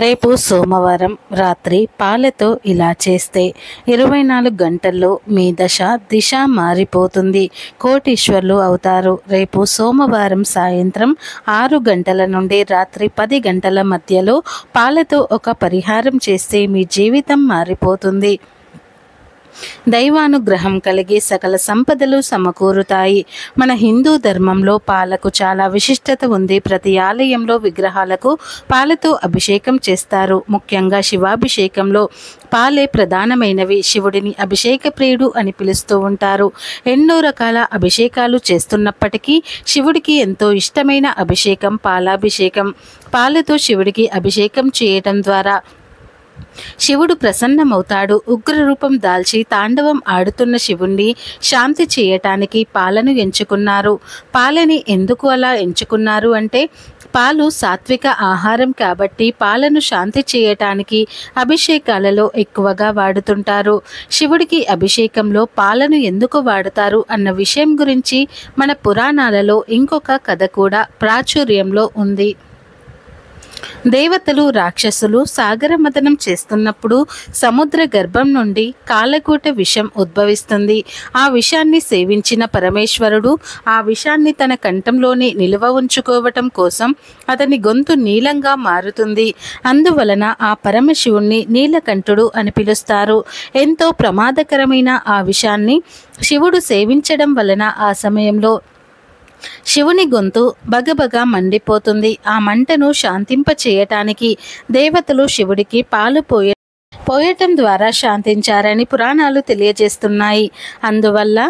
రేపు సోమవారం రాత్రి పాలతో ఇలా చేస్తే 24 గంటల్లో మీ దిశ మారిపోతుంది. కోటీశ్వర్లు అవుతారు. రేపు సోమవారం సాయంత్రం 6 గంటల నుండి రాత్రి 10 గంటల మధ్యలో పాలతో ఒక పరిహారం చేస్తే మీ జీవితం మారిపోతుంది. దైవానుగ్రహం కలిగి సకల సంపదలు సమకూరుతాయి. మన హిందూ ధర్మంలో పాలకు చాలా విశిష్టత ఉంది. ప్రతి ఆలయంలో విగ్రహాలకు పాలతో అభిషేకం చేస్తారు. ముఖ్యంగా శివాభిషేకంలో పాలే ప్రధానమైనవి. శివుడిని అభిషేక ప్రియుడు అని పిలుస్తూ ఉంటారు. ఎన్నో రకాల అభిషేకాలు చేస్తున్నప్పటికీ శివుడికి ఎంతో ఇష్టమైన అభిషేకం పాలాభిషేకం. పాలతో శివుడికి అభిషేకం చేయటం ద్వారా శివుడు ప్రసన్నమవుతాడు. ఉగ్రరూపం దాల్చి తాండవం ఆడుతున్న శివుణ్ణి శాంతి చేయటానికి పాలను ఎంచుకున్నారు. పాలని ఎందుకు అలా ఎంచుకున్నారు అంటే పాలు సాత్విక ఆహారం కాబట్టి పాలను శాంతి చేయటానికి అభిషేకాలలో ఎక్కువగా వాడుతుంటారు. శివుడికి అభిషేకంలో పాలను ఎందుకు వాడుతారు అన్న విషయం గురించి మన పురాణాలలో ఇంకొక కథ కూడా ప్రాచుర్యంలో ఉంది. దేవతలు రాక్షసులు సాగర మథనం చేస్తున్నప్పుడు సముద్ర గర్భం నుండి కాలకూట విషం ఉద్భవిస్తుంది. ఆ విషాన్ని సేవించిన పరమేశ్వరుడు ఆ విషాన్ని తన కంఠంలోనే నిలువ ఉంచుకోవటం కోసం అతని గొంతు నీలంగా మారుతుంది. అందువలన ఆ పరమశివుణ్ణి నీలకంఠుడు అని పిలుస్తారు. ఎంతో ప్రమాదకరమైన ఆ విషాన్ని శివుడు సేవించడం వలన ఆ సమయంలో శివుని గొంతు బగబగా మండిపోతుంది. ఆ మంటను శాంతింప చేయటానికి దేవతలు శివుడికి పాలు పోయటం ద్వారా శాంతించారని పురాణాలు తెలియజేస్తున్నాయి. అందువల్ల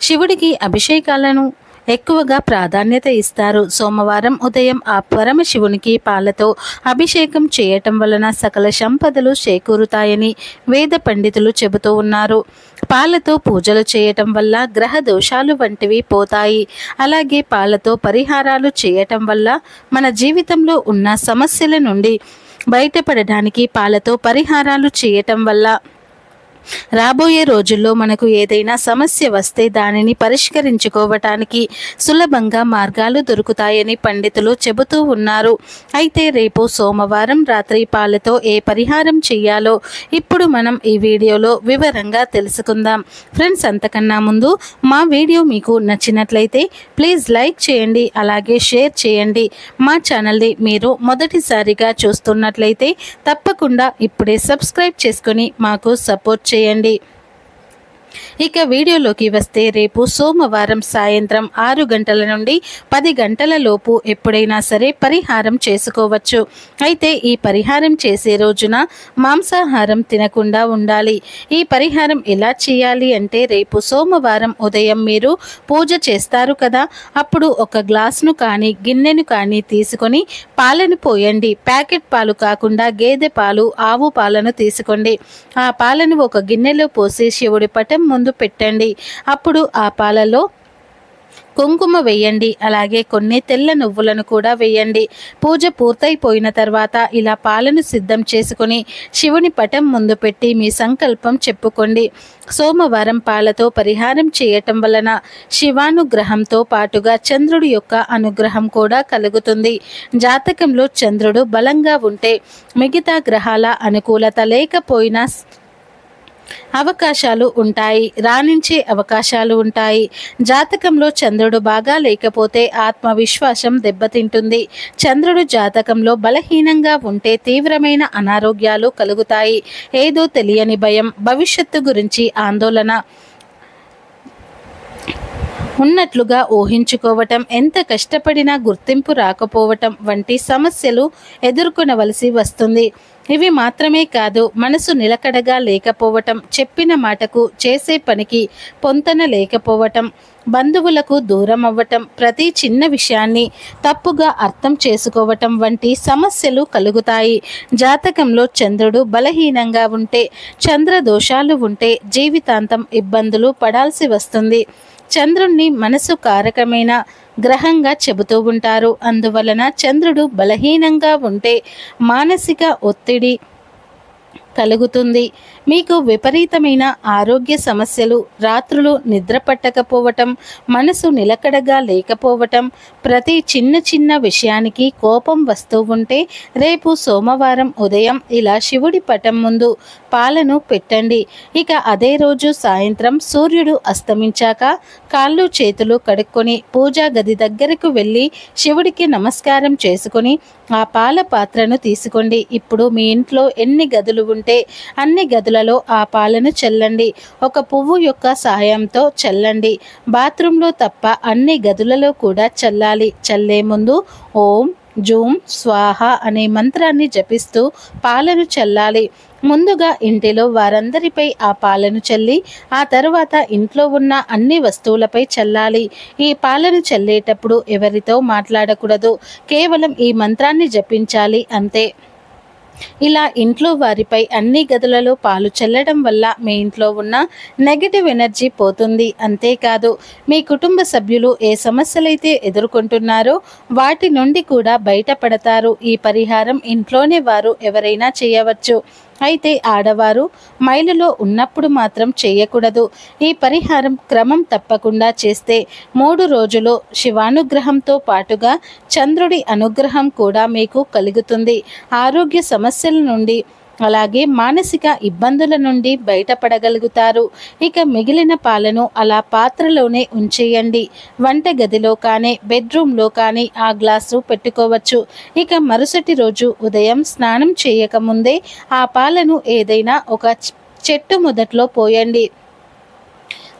శివుడికి అభిషేకాలను ఎక్కువగా ప్రాధాన్యత ఇస్తారు. సోమవారం ఉదయం ఆ పరమశివునికి పాలతో అభిషేకం చేయటం వలన సకల సంపదలు చేకూరుతాయని వేద పండితులు చెబుతూ ఉన్నారు. పాలతో పూజలు చేయటం వల్ల గ్రహ దోషాలు వంటివి పోతాయి. అలాగే పాలతో పరిహారాలు చేయటం వల్ల మన జీవితంలో ఉన్న సమస్యల నుండి బయటపడడానికి పాలతో పరిహారాలు చేయటం వల్ల రాబోయే రోజుల్లో మనకు ఏదైనా సమస్య వస్తే దానిని పరిష్కరించుకోవటానికి సులభంగా మార్గాలు దొరుకుతాయని పండితులు చెబుతూ ఉన్నారు. అయితే రేపు సోమవారం రాత్రి పాలతో ఏ పరిహారం చేయాలో ఇప్పుడు మనం ఈ వీడియోలో వివరంగా తెలుసుకుందాం. ఫ్రెండ్స్, అంతకన్నా ముందు మా వీడియో మీకు నచ్చినట్లయితే ప్లీజ్ లైక్ చేయండి, అలాగే షేర్ చేయండి. మా ఛానల్ని మీరు మొదటిసారిగా చూస్తున్నట్లయితే తప్పకుండా ఇప్పుడే సబ్స్క్రైబ్ చేసుకొని మాకు సపోర్ట్ చేయండి. ఇక వీడియోలోకి వస్తే రేపు సోమవారం సాయంత్రం 6 గంటల నుండి 10 గంటల లోపు ఎప్పుడైనా సరే పరిహారం చేసుకోవచ్చు. అయితే ఈ పరిహారం చేసే రోజున మాంసాహారం తినకుండా ఉండాలి. ఈ పరిహారం ఎలా చేయాలి అంటే రేపు సోమవారం ఉదయం మీరు పూజ చేస్తారు కదా, అప్పుడు ఒక గ్లాసును కానీ గిన్నెను కానీ తీసుకొని పాలను పోయండి. ప్యాకెట్ పాలు కాకుండా గేదె పాలు ఆవు పాలను తీసుకోండి. ఆ పాలను ఒక గిన్నెలో పోసి శివుడి పటం ముందు పెట్టండి. అప్పుడు ఆ పాలలో కుంకుమ వేయండి, అలాగే కొన్ని తెల్ల నువ్వులను కూడా వేయండి. పూజ పూర్తయిపోయిన తర్వాత ఇలా పాలను సిద్ధం చేసుకుని శివుని పటం ముందు పెట్టి మీ సంకల్పం చెప్పుకోండి. సోమవారం పాలతో పరిహారం చేయటం వలన శివానుగ్రహంతో పాటుగా చంద్రుడి యొక్క అనుగ్రహం కూడా కలుగుతుంది. జాతకంలో చంద్రుడు బలంగా ఉంటే మిగతా గ్రహాల అనుకూలత లేకపోయినా అవకాశాలు ఉంటాయి, రాణించే అవకాశాలు ఉంటాయి. జాతకంలో చంద్రుడు బాగా లేకపోతే ఆత్మవిశ్వాసం దెబ్బతింటుంది. చంద్రుడు జాతకంలో బలహీనంగా ఉంటే తీవ్రమైన అనారోగ్యాలు కలుగుతాయి. ఏదో తెలియని భయం, భవిష్యత్తు గురించి ఆందోళన ఉన్నట్లుగా ఊహించుకోవటం, ఎంత కష్టపడినా గుర్తింపు రాకపోవటం వంటి సమస్యలు ఎదుర్కొనవలసి వస్తుంది. ఇవి మాత్రమే కాదు, మనసు నిలకడగా లేకపోవటం, చెప్పిన మాటకు చేసే పనికి పొంతన లేకపోవటం, బంధువులకు దూరం అవ్వటం, ప్రతి చిన్న విషయాన్ని తప్పుగా అర్థం చేసుకోవటం వంటి సమస్యలు కలుగుతాయి. జాతకంలో చంద్రుడు బలహీనంగా ఉంటే, చంద్ర దోషాలు ఉంటే జీవితాంతం ఇబ్బందులు పడాల్సి వస్తుంది. చంద్రుణ్ణి మనసు కారకమైన గ్రహంగా చెబుతూ ఉంటారు. అందువలన చంద్రుడు బలహీనంగా ఉంటే మానసిక ఒత్తిడి, కలుగుతుంది. మీకు విపరీతమైన ఆరోగ్య సమస్యలు, రాత్రులు నిద్ర పట్టకపోవటం, మనసు నిలకడగా లేకపోవటం, ప్రతి చిన్న చిన్న విషయానికి కోపం వస్తూ ఉంటే రేపు సోమవారం ఉదయం ఇలా శివుడి పటం ముందు పాలను పెట్టండి. ఇక అదే రోజు సాయంత్రం సూర్యుడు అస్తమించాక కాళ్ళు చేతులు కడుక్కొని పూజా గది దగ్గరకు వెళ్ళి శివుడికి నమస్కారం చేసుకొని ఆ పాల పాత్రను తీసుకోండి. ఇప్పుడు మీ ఇంట్లో ఎన్ని గదులు ఉంటే అన్ని గదులలో ఆ పాలను చల్లండి. ఒక పువ్వు యొక్క సాయంతో చల్లండి. బాత్రూంలో తప్ప అన్ని గదులలో కూడా చల్లాలి. చల్లే ముందు ఓం జూం స్వాహ అనే మంత్రాన్ని జపిస్తూ పాలను చల్లాలి. ముందుగా ఇంటిలో వారందరిపై ఆ పాలను చల్లి ఆ తరువాత ఇంట్లో ఉన్న అన్ని వస్తువులపై చల్లాలి. ఈ పాలను చల్లేటప్పుడు ఎవరితో మాట్లాడకూడదు. కేవలం ఈ మంత్రాన్ని జపించాలి అంతే. ఇలా ఇంట్లో వారిపై అన్ని గదులలో పాలు చల్లడం వల్ల మీ ఇంట్లో ఉన్న నెగటివ్ ఎనర్జీ పోతుంది. అంతేకాదు మీ కుటుంబ సభ్యులు ఏ సమస్యలైతే ఎదుర్కొంటున్నారో వాటి నుండి కూడా బయటపడతారు. ఈ పరిహారం ఇంట్లోనే వారు ఎవరైనా చేయవచ్చు. అయితే ఆడవారు మైలులో ఉన్నప్పుడు మాత్రం చేయకూడదు. ఈ పరిహారం క్రమం తప్పకుండా చేస్తే 3 రోజులు శివానుగ్రహంతో పాటుగా చంద్రుడి అనుగ్రహం కూడా మీకు కలుగుతుంది. ఆరోగ్య సమస్యల నుండి అలాగే మానసిక ఇబ్బందుల నుండి బయటపడగలుగుతారు. ఇక మిగిలిన పాలను అలా పాత్రలోనే ఉంచేయండి. వంట గదిలో కానీ బెడ్రూమ్లో కానీ ఆ గ్లాసు పెట్టుకోవచ్చు. ఇక మరుసటి రోజు ఉదయం స్నానం చేయకముందే ఆ పాలను ఏదైనా ఒక చెట్టు మొదట్లో పోయండి.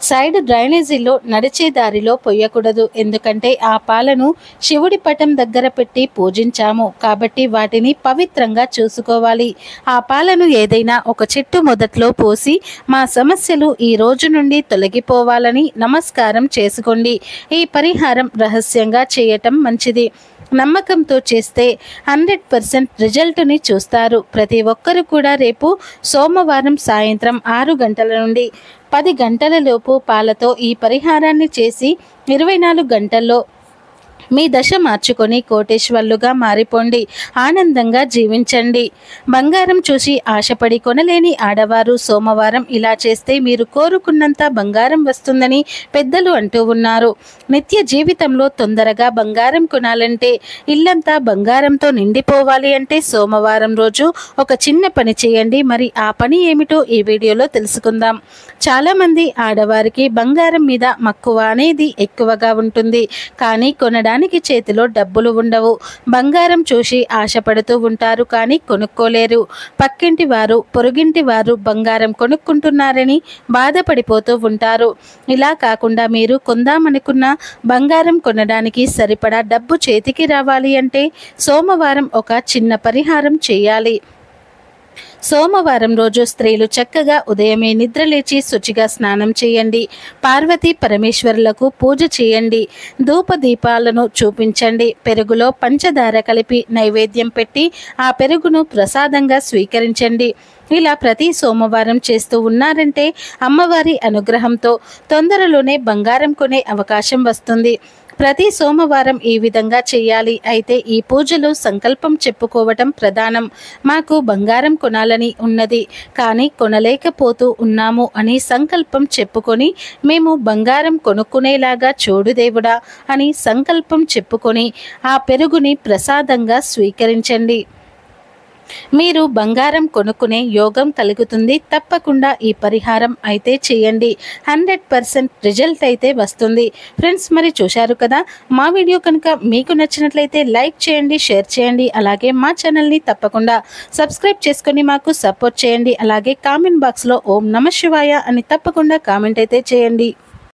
సైడ్ డ్రైనేజీలో నడిచే దారిలో పొయ్యకూడదు. ఎందుకంటే ఆ పాలను శివుడి పటం దగ్గర పెట్టి పూజించాము కాబట్టి వాటిని పవిత్రంగా చూసుకోవాలి. ఆ పాలను ఏదైనా ఒక చెట్టు మొదట్లో పోసి మా సమస్యలు ఈ రోజు నుండి తొలగిపోవాలని నమస్కారం చేసుకోండి. ఈ పరిహారం రహస్యంగా చేయటం మంచిది. నమ్మకంతో చేస్తే 100% రిజల్ట్ని చూస్తారు. ప్రతి ఒక్కరు కూడా రేపు సోమవారం సాయంత్రం 6 గంటల నుండి 10 గంటల లోపు పాలతో ఈ పరిహారాన్ని చేసి 24 గంటల్లో మీ దశ మార్చుకొని కోటేశ్వర్లుగా మారిపోండి. ఆనందంగా జీవించండి. బంగారం చూసి ఆశపడి కొనలేని ఆడవారు సోమవారం ఇలా చేస్తే మీరు కోరుకున్నంత బంగారం వస్తుందని పెద్దలు అంటూ ఉన్నారు. నిత్య జీవితంలో తొందరగా బంగారం కొనాలంటే, ఇల్లంతా బంగారంతో నిండిపోవాలి అంటే సోమవారం రోజు ఒక చిన్న పని చేయండి. మరి ఆ పని ఏమిటో ఈ వీడియోలో తెలుసుకుందాం. చాలామంది ఆడవారికి బంగారం మీద మక్కువ అనేది ఎక్కువగా ఉంటుంది. కానీ కొనడానికి చేతిలో డబ్బులు ఉండవు. బంగారం చూసి ఆశపడుతూ ఉంటారు కానీ కొనుక్కోలేరు. పక్కింటి వారు పొరుగింటి వారు బంగారం కొనుక్కుంటున్నారని బాధపడిపోతూ ఉంటారు. ఇలా కాకుండా మీరు కొందామనుకున్న బంగారం కొనడానికి సరిపడా డబ్బు చేతికి రావాలి అంటే సోమవారం ఒక చిన్న పరిహారం చేయాలి. సోమవారం రోజు స్త్రీలు చక్కగా ఉదయమే నిద్రలేచి శుచిగా స్నానం చేయండి. పార్వతీ పరమేశ్వరులకు పూజ చేయండి. ధూప దీపాలను చూపించండి. పెరుగులో పంచదార కలిపి నైవేద్యం పెట్టి ఆ పెరుగును ప్రసాదంగా స్వీకరించండి. ఇలా ప్రతి సోమవారం చేస్తూ ఉన్నారంటే అమ్మవారి అనుగ్రహంతో తొందరలోనే బంగారం కొనే అవకాశం వస్తుంది. ప్రతి సోమవారం ఈ విధంగా చేయాలి. అయితే ఈ పూజలో సంకల్పం చెప్పుకోవటం ప్రధానం. మాకు బంగారం కొనాలని ఉన్నది కానీ కొనలేకపోతూ ఉన్నాము అని సంకల్పం చెప్పుకొని మేము బంగారం కొనుక్కునేలాగా చూడు దేవుడా అని సంకల్పం చెప్పుకొని ఆ పెరుగుని ప్రసాదంగా స్వీకరించండి. మీరు బంగారం కొనుక్కునే యోగం కలుగుతుంది. తప్పకుండా ఈ పరిహారం అయితే చేయండి. 100% రిజల్ట్ అయితే వస్తుంది. ఫ్రెండ్స్, మరి చూశారు కదా, మా వీడియో కనుక మీకు నచ్చినట్లయితే లైక్ చేయండి, షేర్ చేయండి. అలాగే మా ఛానల్ని తప్పకుండా సబ్స్క్రైబ్ చేసుకొని మాకు సపోర్ట్ చేయండి. అలాగే కామెంట్ బాక్స్లో ఓం నమః శివాయ అని తప్పకుండా కామెంట్ అయితే చేయండి.